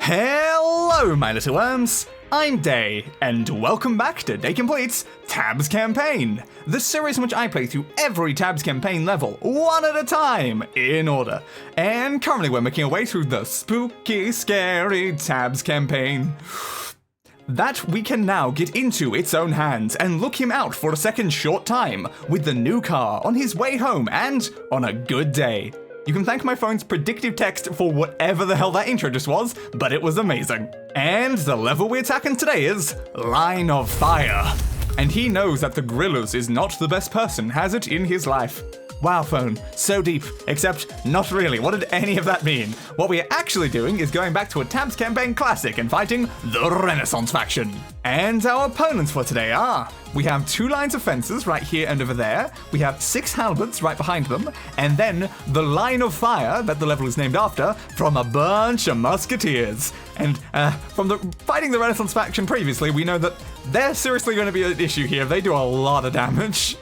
Hello, my little worms! I'm Day, and welcome back to Day Complete's Tabs Campaign, the series in which I play through every Tabs campaign level, one at a time, in order. And currently we're making our way through the spooky, scary Tabs campaign that we can now get into its own hands and look him out for a second short time with the new car on his way home and on a good day. You can thank my phone's predictive text for whatever the hell that intro just was, but it was amazing. And the level we're attacking today is Line of Fire. And he knows that the Grillers is not the best person, has it in his life. Wow, phone, so deep, except not really. What did any of that mean? What we are actually doing is going back to a Tabs campaign classic and fighting the Renaissance faction. And our opponents for today are, we have 2 lines of fences right here and over there, we have 6 halberds right behind them, and then the Line of Fire, that the level is named after, from a bunch of musketeers. And from fighting the Renaissance faction previously, we know that they're seriously going to be an issue here. They do a lot of damage.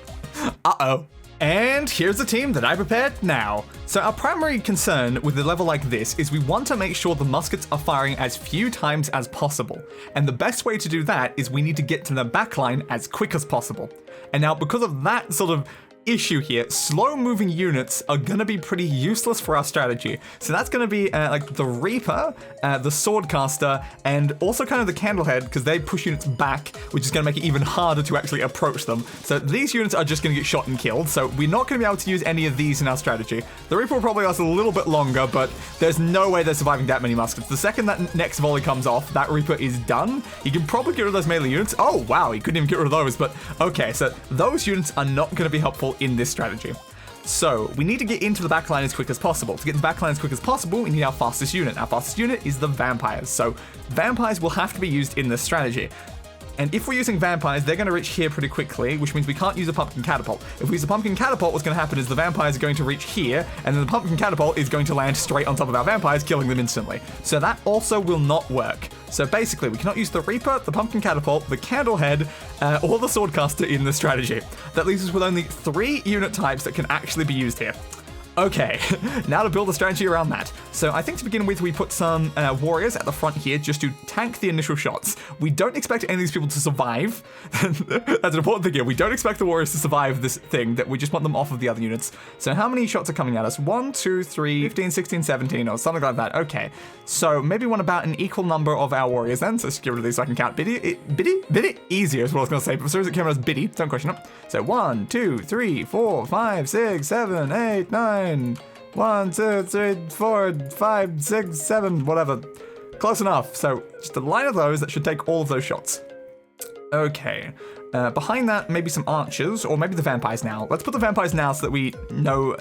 Uh-oh. And here's the team that I prepared now. So our primary concern with a level like this is we want to make sure the muskets are firing as few times as possible. And the best way to do that is we need to get to the backline as quick as possible. And now because of that sort of issue here, slow moving units are going to be pretty useless for our strategy. So that's going to be like the Reaper, the Swordcaster, and also kind of the Candlehead, because they push units back, which is going to make it even harder to actually approach them. So these units are just going to get shot and killed, so we're not going to be able to use any of these in our strategy. The Reaper will probably last a little bit longer, but there's no way they're surviving that many muskets. The second that next volley comes off, that Reaper is done. He can probably get rid of those melee units. Oh wow, he couldn't even get rid of those, but okay, so those units are not going to be helpful in this strategy. So we need to get into the backline as quick as possible. To get to the backline as quick as possible, we need our fastest unit. Our fastest unit is the Vampires. So Vampires will have to be used in this strategy. And if we're using Vampires, they're going to reach here pretty quickly, which means we can't use a Pumpkin Catapult. If we use a Pumpkin Catapult, what's going to happen is the Vampires are going to reach here, and then the Pumpkin Catapult is going to land straight on top of our Vampires, killing them instantly. So that also will not work. So basically, we cannot use the Reaper, the Pumpkin Catapult, the Candlehead, or the Swordcaster in this strategy. That leaves us with only 3 unit types that can actually be used here. Okay, now to build a strategy around that. So I think to begin with, we put some warriors at the front here just to tank the initial shots. We don't expect any of these people to survive. That's an important thing here. We don't expect the warriors to survive this thing, that we just want them off of the other units. So how many shots are coming at us? 1, 2, 3, 15, 16, 17, or something like that. Okay, so maybe we want about an equal number of our warriors then. So let's get rid of these so I can count. Biddy? Easier is what I was going to say, but for some reason it came out as Biddy. Don't question it. So 1, 2, 3, 4, 5, 6, 7, 8, 9, 1, 2, 3, 4, 5, 6, 7, whatever. Close enough. So just a line of those that should take all of those shots. Okay. Behind that, maybe some archers, or maybe the vampires now. Let's put the vampires now so that we know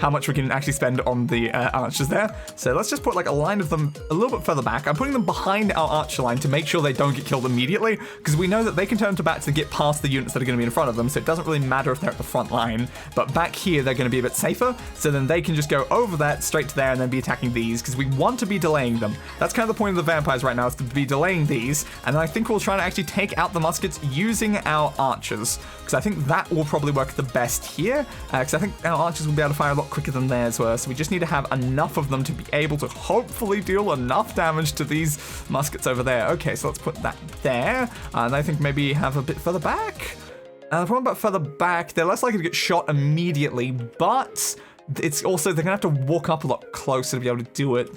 how much we can actually spend on the archers there. So let's just put like a line of them a little bit further back. I'm putting them behind our archer line to make sure they don't get killed immediately, because we know that they can turn to bats to get past the units that are going to be in front of them, so it doesn't really matter if they're at the front line. But back here, they're going to be a bit safer, so then they can just go over that, straight to there, and then be attacking these, because we want to be delaying them. That's kind of the point of the vampires right now, is to be delaying these, and then I think we'll try to actually take out the muskets using our archers, because I think that will probably work the best here, because I think our archers will be able to fire a lot quicker than theirs were, so we just need to have enough of them to be able to hopefully deal enough damage to these muskets over there. Okay, so let's put that there, and I think maybe have a bit further back. The problem about further back, they're less likely to get shot immediately, but it's also, they're gonna have to walk up a lot closer to be able to do it.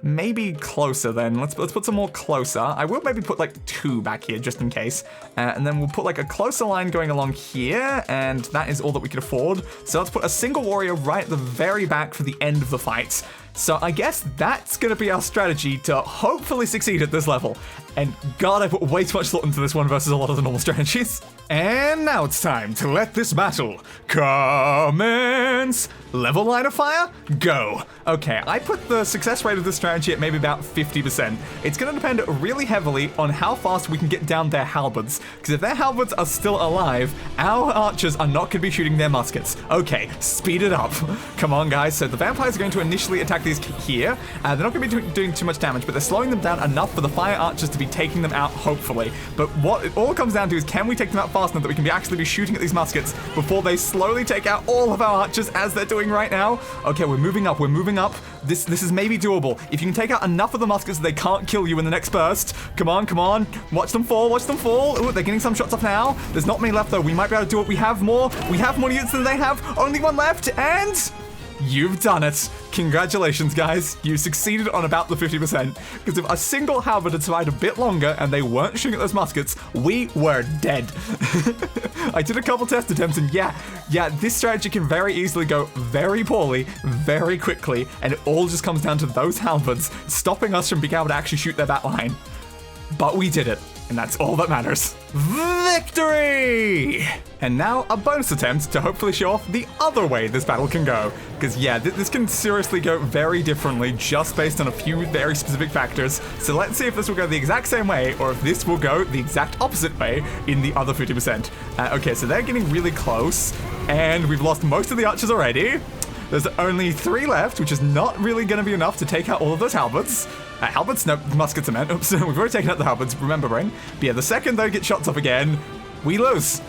Maybe closer then. Let's put some more closer. I will maybe put like 2 back here just in case. And then we'll put like a closer line going along here, and that is all that we can afford. So let's put a single warrior right at the very back for the end of the fight. So I guess that's gonna be our strategy to hopefully succeed at this level. And God, I put way too much thought into this one versus a lot of the normal strategies. And now it's time to let this battle commence. Level Line of Fire, go. Okay, I put the success rate of this strategy at maybe about 50%. It's going to depend really heavily on how fast we can get down their halberds, because if their halberds are still alive, our archers are not going to be shooting their muskets. Okay, speed it up. Come on, guys. So the vampires are going to initially attack these here. They're not going to be doing too much damage, but they're slowing them down enough for the fire archers to be taking them out, hopefully. But what it all comes down to is, can we take them out fast enough that we can actually be shooting at these muskets before they slowly take out all of our archers as they're doing right now. Okay, we're moving up. We're moving up. This is maybe doable. If you can take out enough of the muskets, they can't kill you in the next burst. Come on, come on. Watch them fall. Watch them fall. Ooh, they're getting some shots off now. There's not many left, though. We might be able to do it. We have more. We have more units than they have. Only one left, and you've done it. Congratulations, guys. You succeeded on about the 50%. Because if a single halberd had survived a bit longer and they weren't shooting at those muskets, we were dead. I did a couple test attempts, and yeah, this strategy can very easily go very poorly, very quickly, and it all just comes down to those halberds stopping us from being able to actually shoot their bat line. But we did it, and that's all that matters. Victory! And now a bonus attempt to hopefully show off the other way this battle can go. Because yeah, this can seriously go very differently just based on a few very specific factors. So let's see if this will go the exact same way or if this will go the exact opposite way in the other 50%. Okay, so they're getting really close, and we've lost most of the archers already. There's only 3 left, which is not really going to be enough to take out all of those halberds. Halberds? No, muskets I meant. Oops, we've already taken out the halberds, remembering. But yeah, the second they get shots off again, we lose.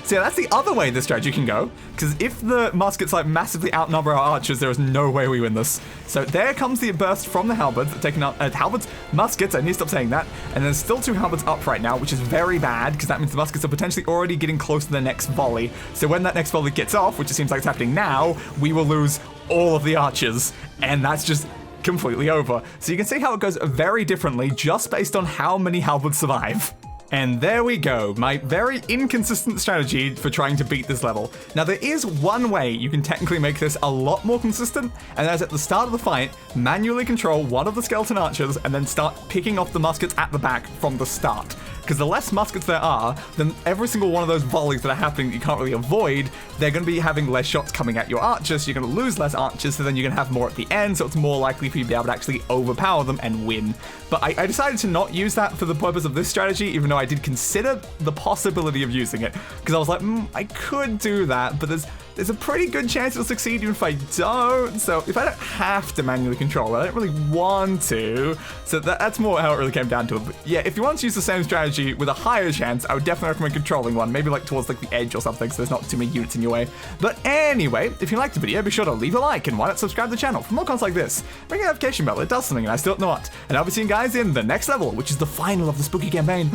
So yeah, that's the other way this strategy can go, because if the muskets like massively outnumber our archers, there is no way we win this. So there comes the burst from the halberds, taking out halberds, muskets, I need to stop saying that, and there's still 2 halberds up right now, which is very bad, because that means the muskets are potentially already getting close to the next volley. So when that next volley gets off, which it seems like it's happening now, we will lose all of the archers, and that's just completely over. So you can see how it goes very differently just based on how many halberds survive. And there we go, my very inconsistent strategy for trying to beat this level. Now there is one way you can technically make this a lot more consistent, and that is at the start of the fight, manually control one of the skeleton archers and then start picking off the muskets at the back from the start. Because the less muskets there are, then every single one of those volleys that are happening that you can't really avoid, they're going to be having less shots coming at your archers, so you're going to lose less archers, so then you're going to have more at the end, so it's more likely for you to be able to actually overpower them and win. But I decided to not use that for the purpose of this strategy, even though I did consider the possibility of using it. Because I was like, I could do that, but there's a pretty good chance it'll succeed even if I don't. So if I don't have to manually control it, I don't really want to. So that's more how it really came down to it. But yeah, if you want to use the same strategy with a higher chance, I would definitely recommend controlling one, maybe like towards like the edge or something, so there's not too many units in your way. But anyway, if you liked the video, be sure to leave a like, and why not subscribe to the channel for more content like this. Ring the notification bell, it does something and I still don't know what. And I'll be seeing you guys in the next level, which is the final of the spooky campaign.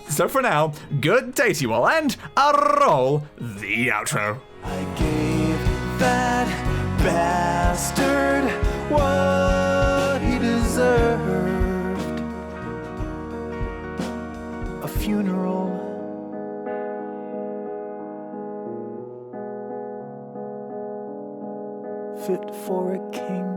So for now, good day to you all, and roll the outro. I gave that bastard what he deserved. A funeral. Fit for a king.